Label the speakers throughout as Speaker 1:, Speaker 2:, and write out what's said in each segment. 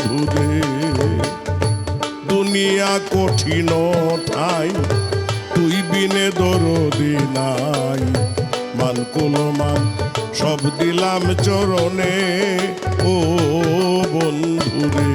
Speaker 1: বন্ধুরে দুনিয়া কঠিন ঠাই তুই বিনে দরদি নাই মান কুলমান সব দিলাম চরণে ও বন্ধুরে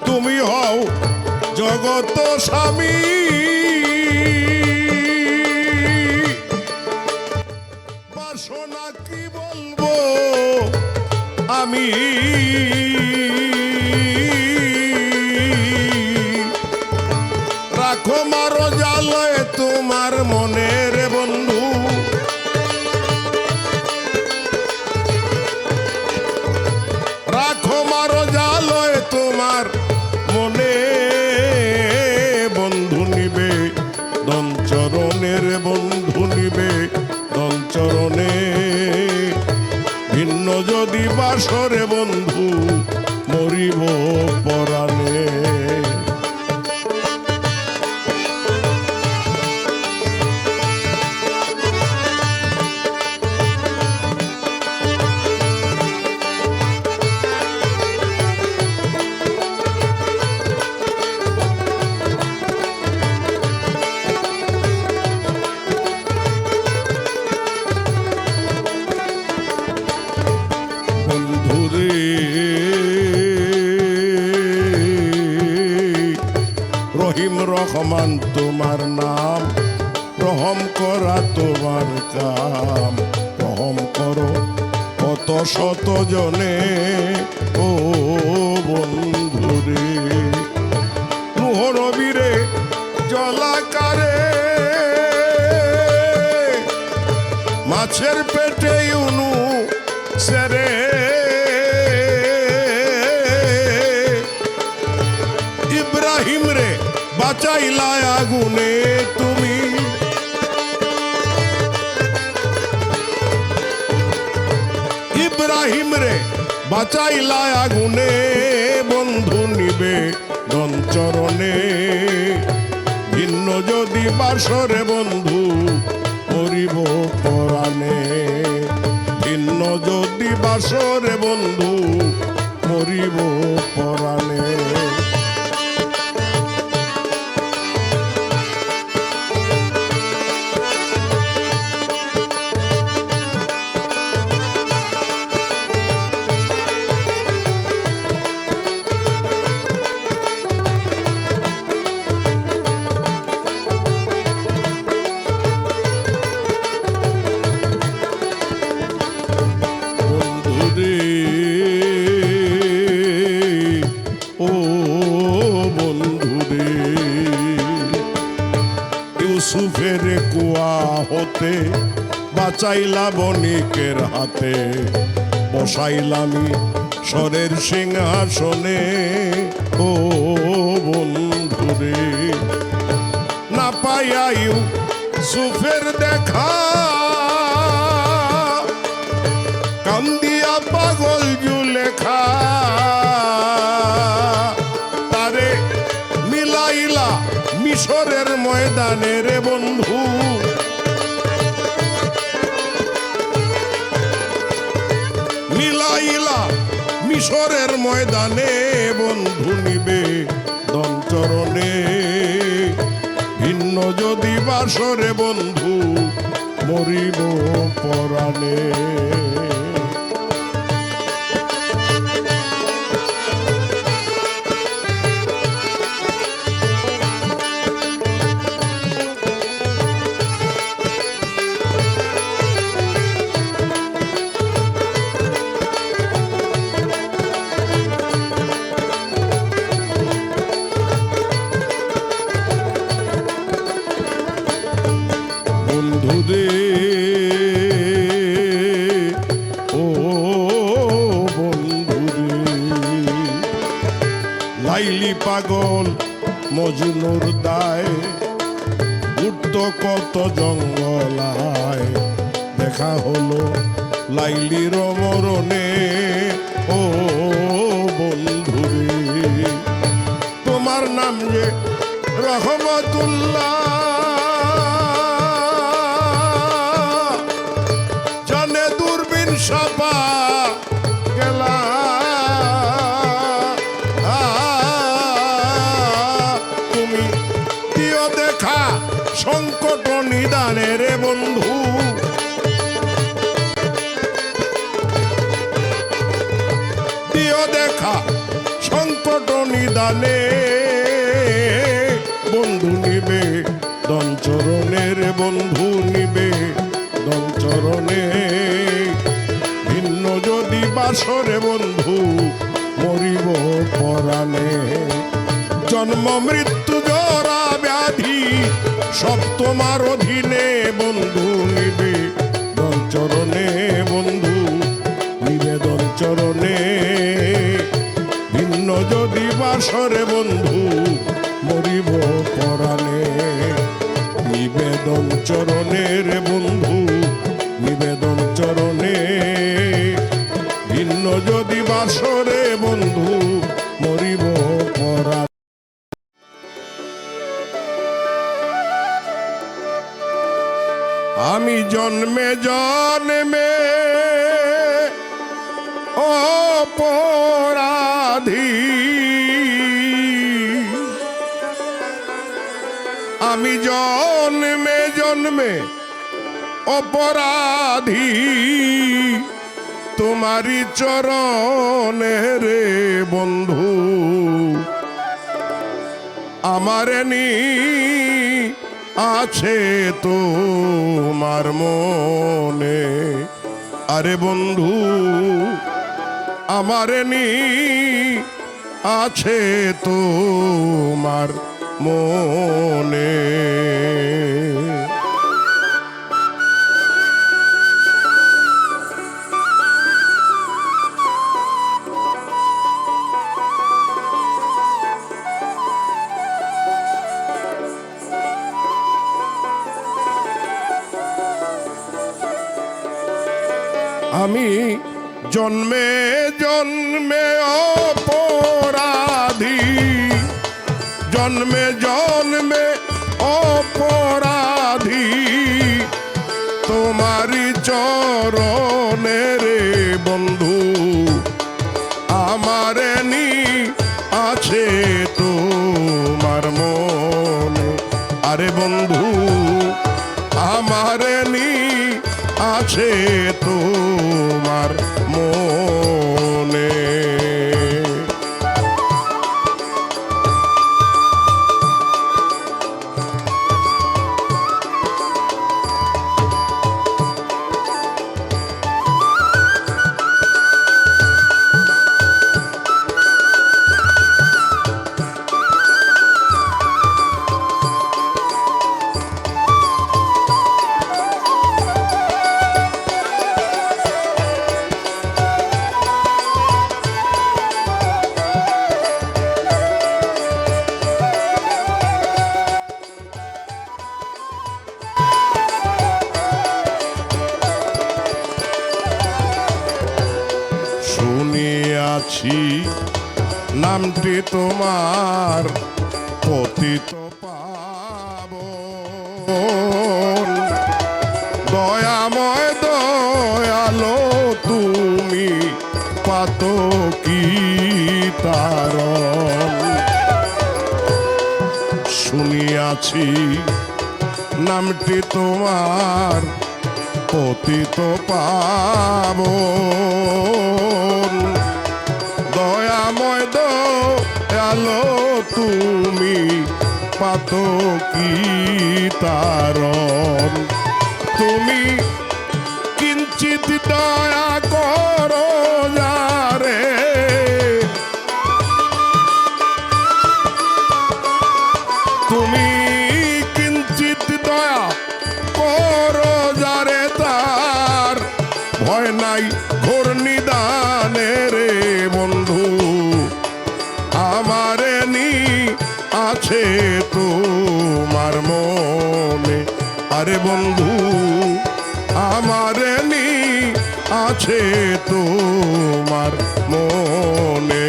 Speaker 1: তুমি হও জগত স্বামী বাসনা কি বলবো আমি রাখো মারো জালয় তোমার মনে রে বন্ধু রাখো মারো জালয় তোমার মনে বন্ধু নিবে দঞ্চরণের বন্ধু নিবে দঞ্চরণে ভিন্ন যদি বাসরে বন্ধু মরিব পরাণে রহিম রহমান তোমার নাম রহম করা তোমার কাম রহম করো কত শত জনে ও বন্ধুরে নূহ নবীরে জলাকারে মাছের পেটে ইউনু সেরে ইব্রাহিম রে বাঁচাইলা আগুনে তুমি ইব্রাহিম রে বাঁচাইলা আগুনে বন্ধু নিবে দঞ্চরণে ভিন্ন যদি বাসরে বন্ধু মরিব পরাণে ভিন্ন যদি বাসরে বন্ধু মরিব পরাণে ইউসুফের কুয়া হতে বাঁচাইলা বণিকের হাতে বসাইলামি স্বরের সিংহাসনে ও বন্ধুরে না পাইয়া ইউসুফের দেখা কান্দিয়া পাগল জুলেখা তারে মিলাইলা মিশরের ময়দানে রে বন্ধু মিলাইলা মিশরের ময়দানে বন্ধু নিবে দঞ্চরণে ভিন্ন যদি বাসরে বন্ধু মরিব পরাণে বন্ধুরে ও বন্ধুরে লাইলি পাগল মজনুর দায় উঠত কত জঙ্গলায় দেখা হলো লাইলির মরণে ও বন্ধুরে তোমার নাম যে রহমতুল্লাহ সাপা গেলা নিদানে রে বন্ধু দিও দেখা সংকট নিদানে বন্ধু নিবে দঞ্চরণের বন্ধু নিবে দঞ্চরণে ভিন্ন যদি বাসরে বন্ধু মরিব পরাণে জন্ম মৃত্যু জরা ব্যাধি সব তোমার অধীনে বন্ধু নিবে দঞ্চরণে বন্ধু নিবেদন চরণে ভিন্ন যদি বাসরে বন্ধু মরিব পরাণে নিবেদন চরণের বন্ধু নিবেদন চরণে ভিন্ন যদি বাসরে বন্ধু মরিব পরাণে আমি জন্মে জন্মে অপরাধী আমি জন্মে জন্মে অপরাধী তোমারি চরণে রে বন্ধু আমারে নি আছে তোমার মনে আরে বন্ধু আমারে নি আছে তোমার মনে আমি জন্মে জন্মে অপরাধী জন্মে জন্মে অপরাধী তোমারি চরণে রে বন্ধু আমারে নি আছে তোমার মনে আরে বন্ধু আমারে নি আছে তোমার মনে শুনিয়াছি নামটি তোমার পতিত পাবন দয়াময় দয়ালো তুমি পাতকী তারণ শুনিয়াছি নামটি তোমার পতিত পাবন দয়াময় দয়ালো তুমি পাতকী তারণ তুমি কিঞ্চিত দয়া করো যারে তুমি কিঞ্চিত দয়া করো যারে তার ভয় নাই ঘোর নিদানে রে বন্ধু আমারে নি আছে তোমার মনে আরে বন্ধু আমারে নি আছে তোমার মনে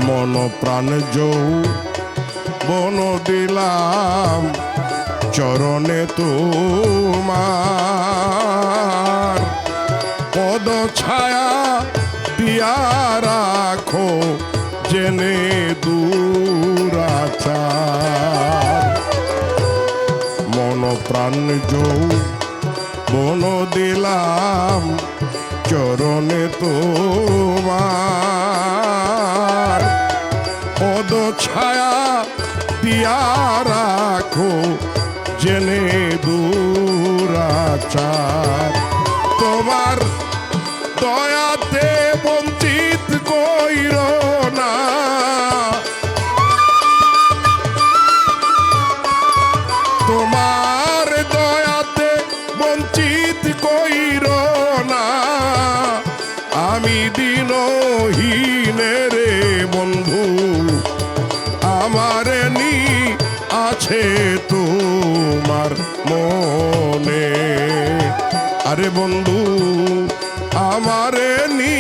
Speaker 1: মন প্রাণ যৌবন দিলাম চরণে তোমার, পদ ছায়া দিয়া রাখো জেনে দুরাচার। মন প্রাণ যৌবন দিলাম চরণে তোমার, পদ ছায়া দিয়া রাখো জেনে দুরাচার। তোমার দয়াতে বঞ্চিত কইর না, তোমার দয়াতে বঞ্চিত কইর না, আমি দিনহীন রে বন্ধু, আমার নি আছে তোমার মনে। আরে বন্ধু আমার নি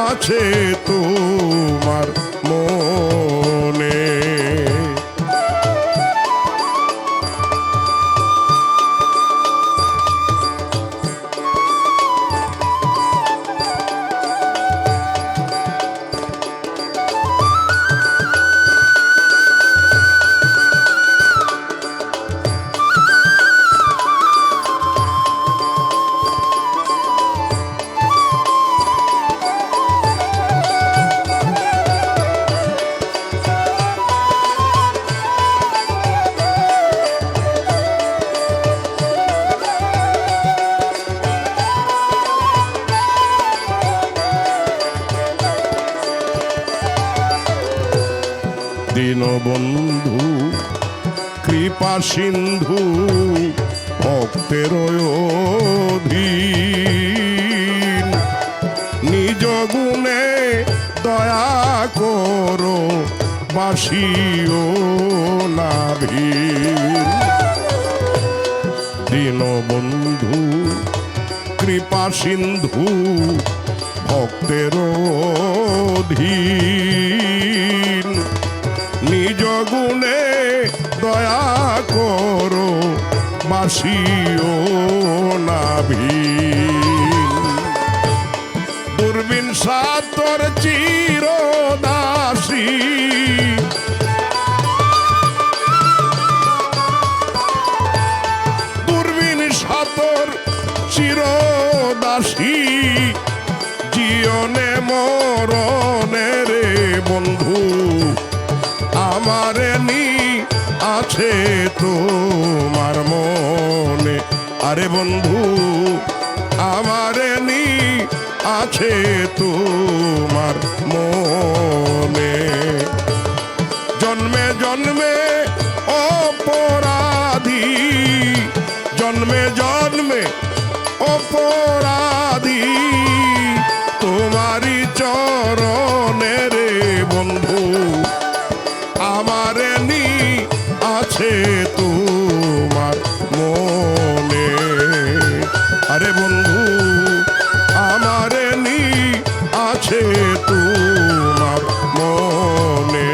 Speaker 1: আছে তোমার মনে। দীনবন্ধু কৃপা সিন্ধু ভক্তের অধীন, নিজ গুণে দয়া করো বাসিও না ভিন। দীনবন্ধু কৃপা সিন্ধু ভক্তের অধীন, নিজ গুণে দয়া করো বাসিও না ভিন। দূরবীন সাতর চিরদাসী, দূরবীন সাতর চিরদাসী, জীবনে মরণে রে বন্ধু, আমার নি আছে তোমার মনে। আরে বন্ধু আমার নি আছে তোমার মনে। জন্মে জন্মে অপরাধী, জন্মে জন্মে অপরাধী, তোমারই চরণে রে বন্ধু, আমার নি আছে তোমার মনে। আরে বন্ধু আমার নি আছে তোমার মনে।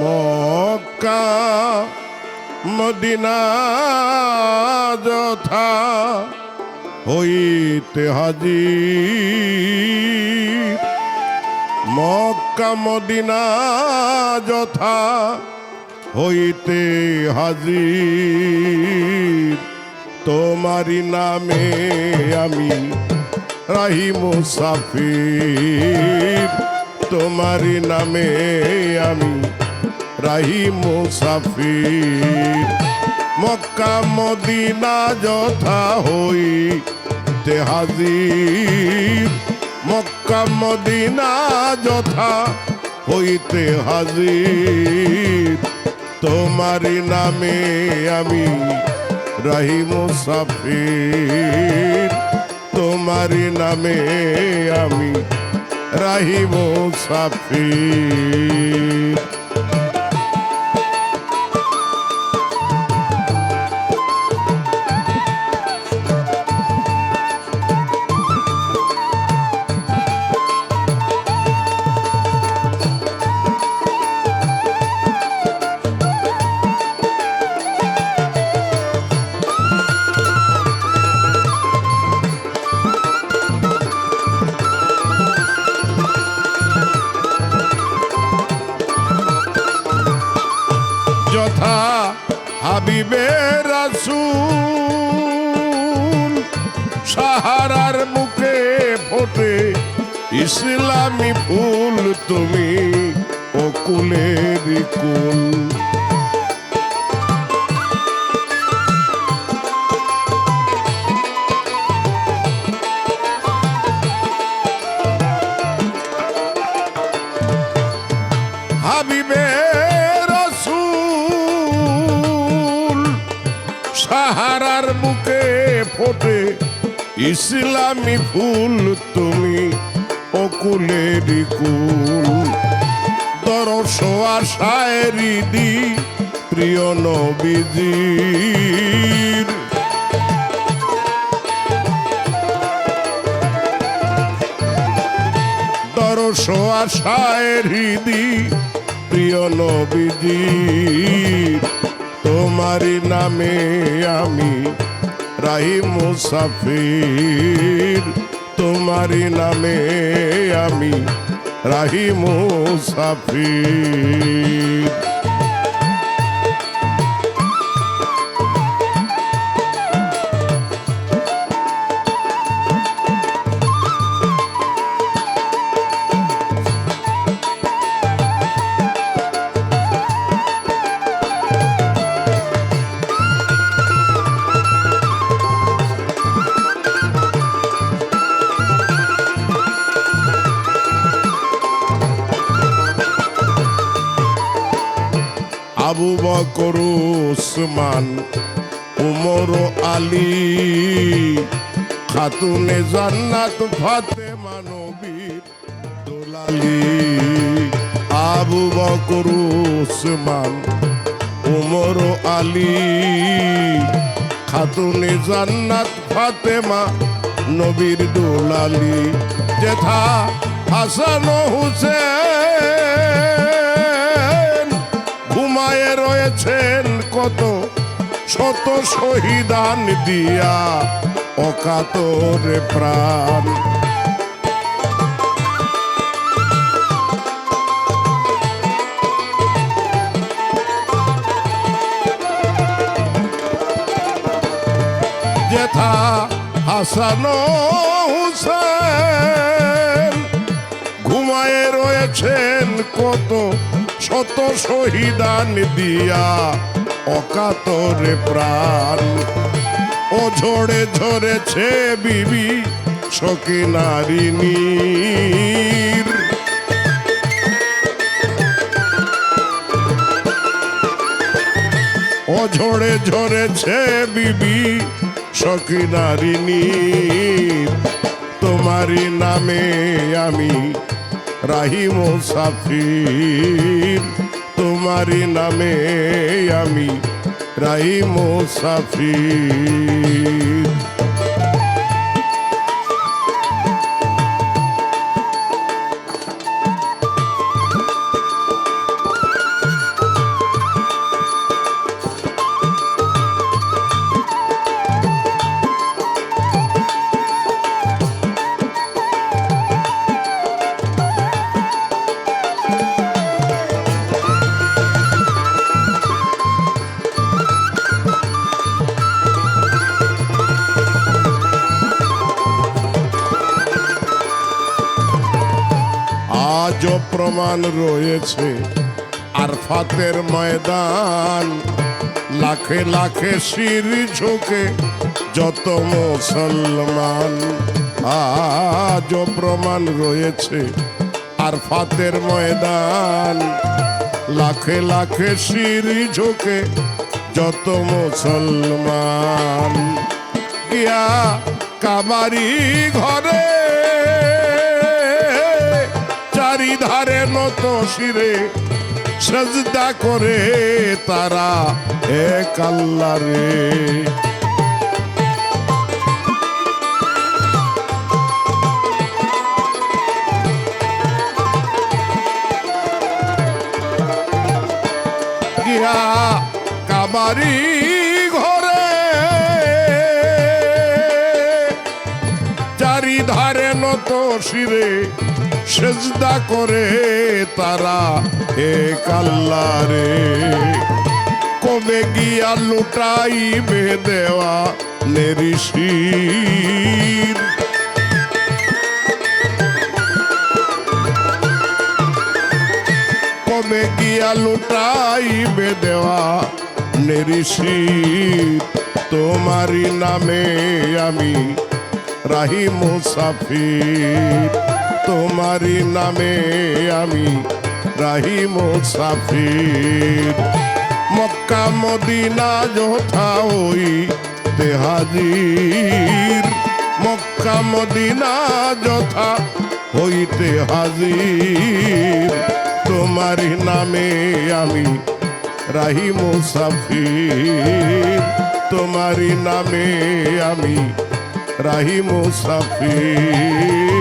Speaker 1: মক্কা মদিনা যথা হইতে হাজির, মক্কা মদিনা যথা হইতে হাজির, তোমারি নামে আমি রাহি মুসাফির, তোমারি নামে আমি রাহি মুসাফির। মক্কা মদিনা যথা হইতে হাজির, মক্কা মদিনা যথা হইতে হাজির, তোমারি নামে আমি রাহি মুসাফির, তোমারি নামে আমি রাহি মুসাফির। যথা হাবিবে রাসূল সাহারার মুখে ফোটে ইসলামী ফুল, তুমি অকুলের কুল। হাবিবে সাহারার বুকে ফোটে ইসলামী ফুল, তুমি অকুলের কুল। দরস আর শায়েরি দি প্রিয় নবীজির, দরস আর শায়েরি দি প্রিয় নবীজির। তোমারি নামে আমি রাহি মুসাফির, তোমারি নামে আমি রাহি মুসাফির। আবু বকর উসমান উমর আলী খাতুনে জান্নাত ফাতেমা নবীর দুলালী। আবু বকর উসমান উমর আলী খাতুনে জান্নাত ফাতেমা নবীর দুলালী। যেথা হাসান হুসেন ঘুমায়ে রয়েছেন কত শত শহীদান দিয়া অকাতরে প্রাণ। যেথা হাসান হুসেন ঘুমায়ে রয়েছেন কত শত শহীদান দিয়া অকাতরে প্রাণ। ও ঝরে ঝরেছে বিবি সকিনারিনীর, ও ঝরে ঝরেছে বিবি সকিনারিনীর। তোমারি নামে আমি রাহি মুসাফির, তোমারি নামে আমি রাহি মুসাফির। আজও প্রমাণ রয়েছে আরফাতের ময়দান, লাখে লাখে শির ঝুঁকে যত মুসলমান। আজও প্রমাণ রয়েছে আরফাতের ময়দান, লাখে লাখে সিঁড়ি ঝোঁকে যত মুসলমান গিয়া কাবারি ঘরে চারিধারে নত শিরে সেজদা করে তারা এক আল্লাহ রে। গিয়া কাবারি ঘরে চারিধারে নত শিরে সেজদা করে তারা এক আল্লাহ রে। কবে গিয়া লুটাইবে দেওয়া নেরিশির কবে গিয়া লুটাইবে দেওয়া নেরিশির। তোমারই নামে আমি রাহি মুসাফির তোমারই নামে আমি রাহি মুসাফির। মক্কা মদিনা যথা হইতে হাজির মক্কা মদিনা যথা হইতে হাজির। তোমারই নামে আমি রাহি মুসাফির তোমারই নামে আমি রাহি মুসাফির।